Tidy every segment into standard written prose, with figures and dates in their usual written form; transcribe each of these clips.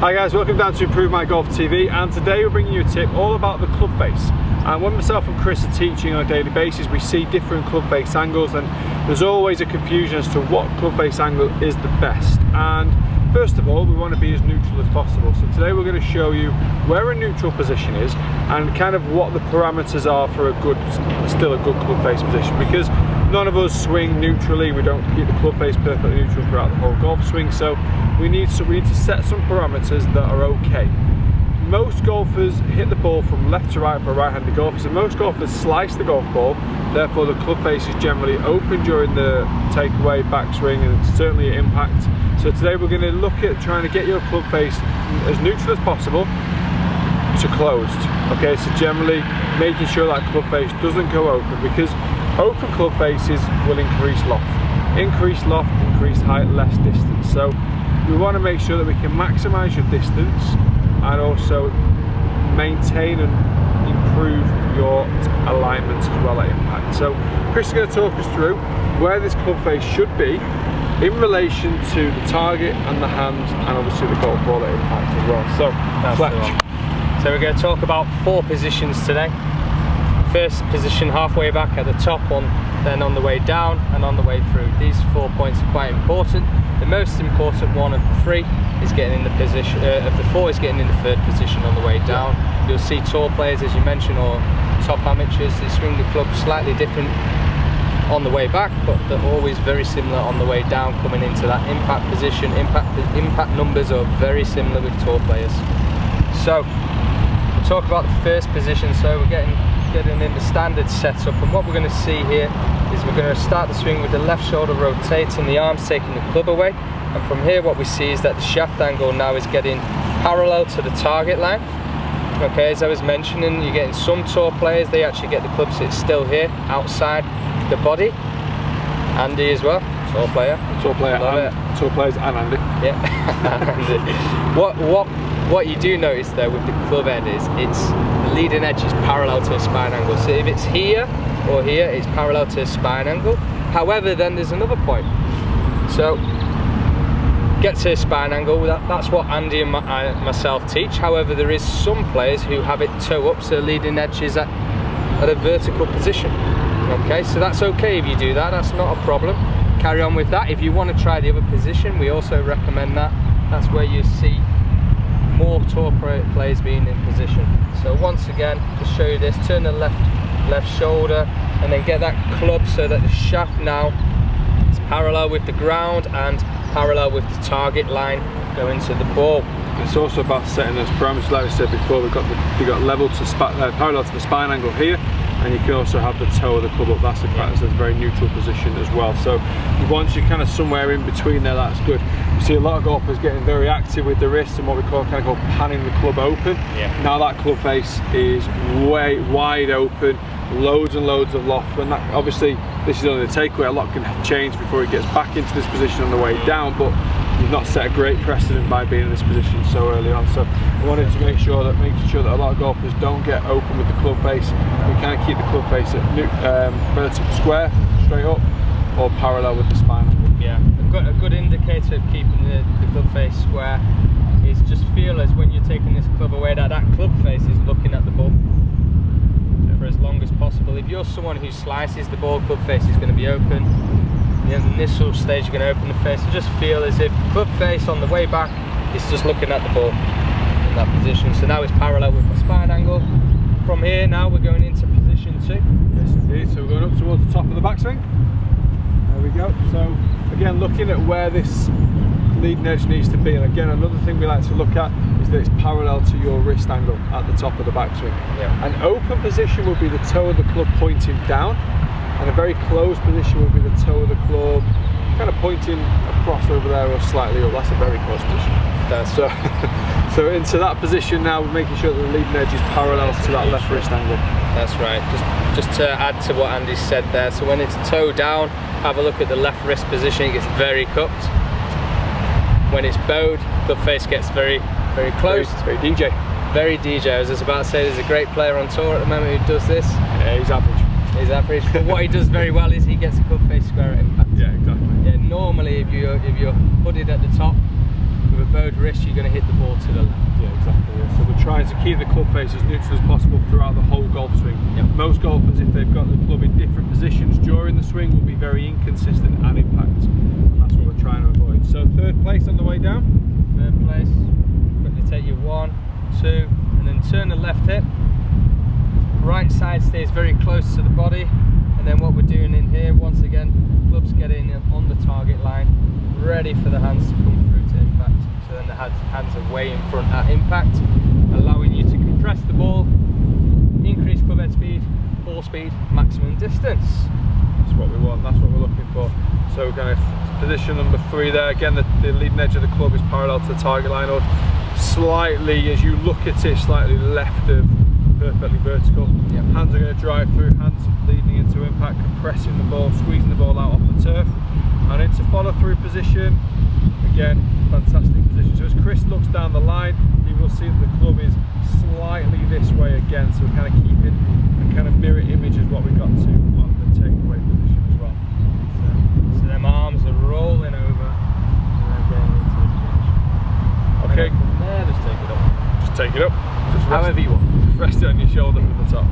Hi guys, welcome down to Improve My Golf TV, and today we're bringing you a tip all about the club face. And when myself and Chris are teaching on a daily basis, we see different club face angles, and there's always a confusion as to what club face angle is the best. And first of all, we want to be as neutral as possible. So today we're going to show you where a neutral position is and kind of what the parameters are for still a good club face position, because none of us swing neutrally. We don't keep the club face perfectly neutral throughout the whole golf swing, so we need to set some parameters that are okay. Most golfers hit the ball from left to right for right-handed golfers, and most golfers slice the golf ball. Therefore, the club face is generally open during the takeaway, backswing, and certainly at impact. So today we're going to look at trying to get your club face as neutral as possible to closed. Okay, so generally making sure that club face doesn't go open, because open club faces will increase loft. Increased loft, increased height, less distance. So we want to make sure that we can maximise your distance and also maintain and improve your alignment as well at impact. So Chris is going to talk us through where this club face should be in relation to the target and the hand, and obviously the golf ball at impact as well. So Fletch. So we're going to talk about 4 positions today. First position halfway back at the top one, then on the way down and on the way through. These 4 points are quite important. The most important one of the 3 is getting in the position, of the 4 is getting in the 3rd position on the way down. You'll see tour players, as you mentioned, or top amateurs, they swing the club slightly different on the way back, but they're always very similar on the way down, coming into that impact position. Impact numbers are very similar with tour players. So we'll talk about the first position. So we're getting in the standard setup, and what we're going to see here is we're going to start the swing with the left shoulder rotating, the arms taking the club away, and from here what we see is that the shaft angle now is getting parallel to the target line. Okay, as I was mentioning, you're getting some tour players, they actually get the club sit still here outside the body. Andy as well, tour player and tour players and Andy. Yeah. What you do notice though with the club head is the leading edge is parallel to a spine angle. So if it's here or here, it's parallel to a spine angle. However, then there's another point. So get to a spine angle, that's what Andy and myself teach. However, there is some players who have it toe up, so leading edge is at a vertical position. Okay, so that's okay if you do that, that's not a problem. Carry on with that. If you want to try the other position, we also recommend that. That's where you see more tour players being in position. So once again, to show you this, turn the left shoulder and then get that club so that the shaft now is parallel with the ground and parallel with the target line going to the ball. It's also about setting those parameters. Like we said before, we've got level to parallel to the spine angle here, and you can also have the toe of the club up. That's the fact, that's a very neutral position as well. So once you're kind of somewhere in between there, that's good. You see a lot of golfers getting very active with the wrist and what we call panning the club open. Yeah. Now that club face is way wide open, loads and loads of loft. When that, obviously this is only the takeaway, a lot can change before it gets back into this position on the way down, but you've not set a great precedent by being in this position so early on. So I wanted to making sure that a lot of golfers don't get open with the club face. We kind of keep the club face at relatively square, straight up, or parallel with the spine. Yeah, a good indicator of keeping the club face square is just feel as when you're taking this club away that club face is looking at the ball for as long as possible. If you're someone who slices the ball, club face is going to be open. In the initial stage, you're going to open the face and just feel as if the club face on the way back is just looking at the ball in that position. So now it's parallel with the spine angle. From here now we're going into position 2. Yes indeed, so we're going up towards the top of the backswing. There we go. So again, looking at where this leading edge needs to be, and again another thing we like to look at is that it's parallel to your wrist angle at the top of the backswing. Yeah. An open position will be the toe of the club pointing down, and a very closed position will be the toe of the club kind of pointing across over there or slightly up. That's a very close position. So into that position now, we're making sure that the leading edge is parallel to that left wrist angle. That's right. Just to add to what Andy said there, so when it's toe down, have a look at the left wrist position. It gets very cupped. When it's bowed, the face gets very close. Very DJ. Very DJ. I was just about to say, there's a great player on tour at the moment who does this. Yeah, he's average. He's average. But what he does very well is he gets a club face square at impact. Yeah, exactly. Yeah, normally if you're hooded at the top with a bowed wrist, you're going to hit the ball to the left. Yeah, exactly. Yeah. So we're trying to keep the club face as neutral as possible throughout the whole golf swing. Yep. Most golfers, if they've got the club in different positions during the swing, will be very inconsistent at impact. And that's what we're trying to avoid. So third place on the way down. Third place, quickly take your 1, 2, and then turn the left hip. Right side stays very close to the body, and then what we're doing in here, once again, clubs get in on the target line, ready for the hands to come through to impact. So then the hands are way in front at impact, allowing you to compress the ball, increase club head speed, ball speed, maximum distance. That's what we want, that's what we're looking for. So we're going to position number 3 there. Again, the leading edge of the club is parallel to the target line, or slightly, as you look at it, slightly left of perfectly vertical. Yep. Hands are going to drive through, hands leading into impact, compressing the ball, squeezing the ball out off the turf, and into follow through position. Again, fantastic position. So as Chris looks down the line, you will see that the club is slightly this way again, so we're kind of keeping a kind of mirror image of what we got to on the takeaway position as well. So them arms are rolling over, and then getting into this position. Okay. And from there, just take it up. Just take it up. Just however you want. Rest it on your shoulder from the top.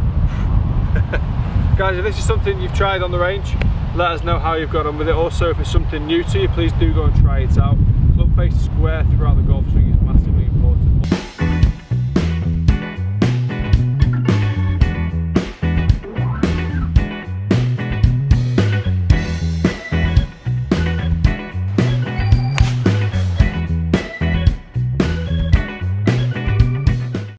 Guys, if this is something you've tried on the range, let us know how you've got on with it. Also, if it's something new to you, please do go and try it out. Club face square throughout the golf